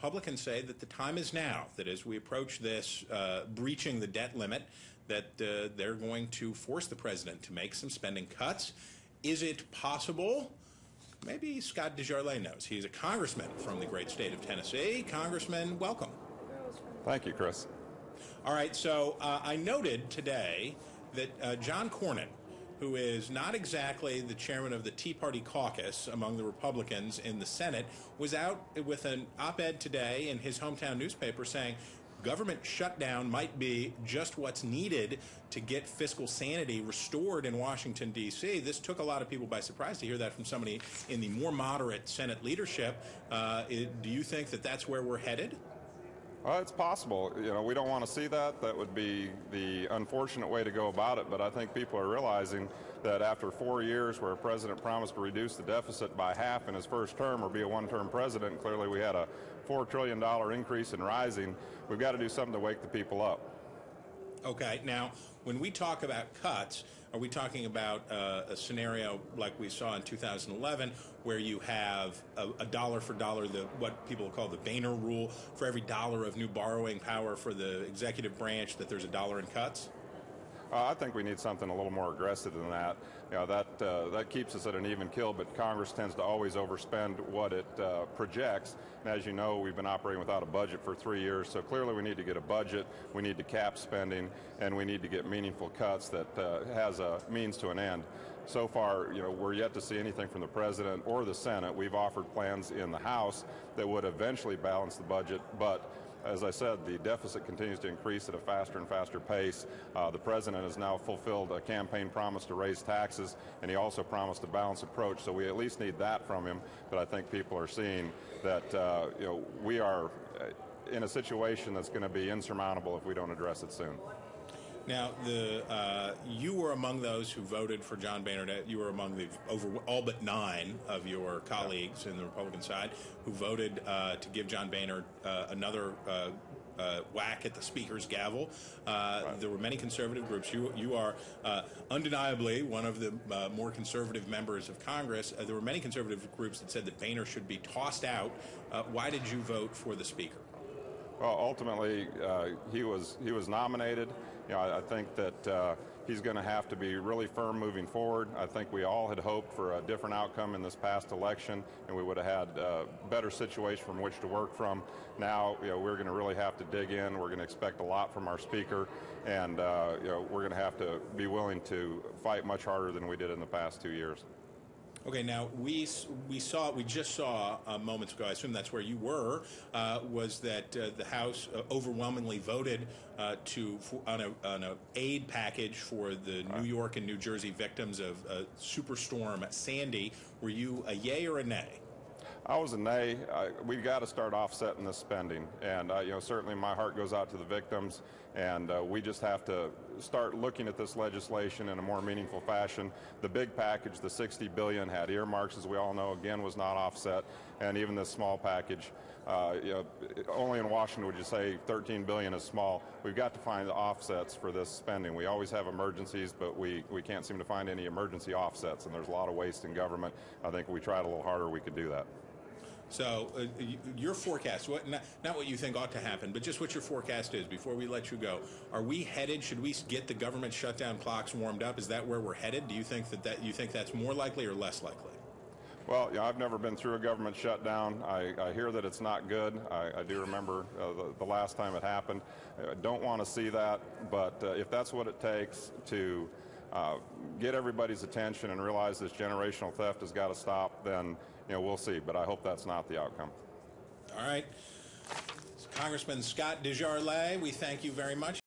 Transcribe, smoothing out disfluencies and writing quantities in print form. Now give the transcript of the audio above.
Republicans say that the time is now, that as we approach this breaching the debt limit, that they're going to force the president to make some spending cuts. Is it possible? Maybe Scott DesJarlais knows. He's a congressman from the great state of Tennessee. Congressman, welcome. Thank you, Chris. All right, so I noted today that John Cornyn, who is not exactly the chairman of the Tea Party caucus among the Republicans in the Senate, was out with an op-ed today in his hometown newspaper saying government shutdown might be just what's needed to get fiscal sanity restored in Washington, D.C. This took a lot of people by surprise to hear that from somebody in the more moderate Senate leadership. Do you think that that's where we're headed? Well, it's possible. You know, we don't want to see that. That would be the unfortunate way to go about it. But I think people are realizing that after 4 years where a president promised to reduce the deficit by half in his first term or be a one-term president, clearly we had a $4 trillion increase in rising. We've got to do something to wake the people up. Okay. Now, when we talk about cuts, are we talking about a scenario like we saw in 2011 where you have a dollar for dollar, what people call the Boehner rule, for every dollar of new borrowing power for the executive branch, that there's a dollar in cuts? I think we need something a little more aggressive than that. You know, that keeps us at an even kill, but Congress tends to always overspend what it projects. And as you know, we've been operating without a budget for 3 years, so clearly we need to get a budget, we need to cap spending, and we need to get meaningful cuts that has a means to an end. So far, you know, we're yet to see anything from the president or the Senate. We've offered plans in the House that would eventually balance the budget, but as I said, the deficit continues to increase at a faster and faster pace. The president has now fulfilled a campaign promise to raise taxes, and he also promised a balanced approach. So we at least need that from him. But I think people are seeing that you know, we are in a situation that's going to be insurmountable if we don't address it soon. Now, you were among those who voted for John Boehner. You were among the all but 9 of your colleagues in the Republican side who voted to give John Boehner another whack at the Speaker's gavel. Right. There were many conservative groups. You are undeniably one of the more conservative members of Congress. There were many conservative groups that said that Boehner should be tossed out. Why did you vote for the Speaker? Well, ultimately, he was nominated. You know, I think that he's going to have to be really firm moving forward. I think we all had hoped for a different outcome in this past election, and we would have had a better situation from which to work from. Now, you know, we're going to really have to dig in. We're going to expect a lot from our Speaker, and you know, we're going to have to be willing to fight much harder than we did in the past 2 years. Okay, now we just saw moments ago, I assume that's where you were, was that the House overwhelmingly voted on an aid package for the New York and New Jersey victims of Superstorm Sandy. Were you a yay or a nay? I was a nay. We've got to start offsetting this spending, and you know, certainly my heart goes out to the victims, and we just have to start looking at this legislation in a more meaningful fashion. The big package, the $60 billion, had earmarks, as we all know, again, was not offset, and even this small package, you know, only in Washington would you say $13 billion is small. We've got to find the offsets for this spending. We always have emergencies, but we can't seem to find any emergency offsets, and there's a lot of waste in government. I think if we tried a little harder, we could do that. So your forecast, not what you think ought to happen, but just what your forecast is before we let you go. Are we headed, should we get the government shutdown clocks warmed up? Is that where we're headed? Do you think you think that's more likely or less likely? Well, you know, I've never been through a government shutdown. I hear that it's not good. I do remember the last time it happened. I don't want to see that, but if that's what it takes to get everybody's attention and realize this generational theft has got to stop, then you know, we'll see. But I hope that's not the outcome. All right. Congressman Scott DesJarlais, we thank you very much.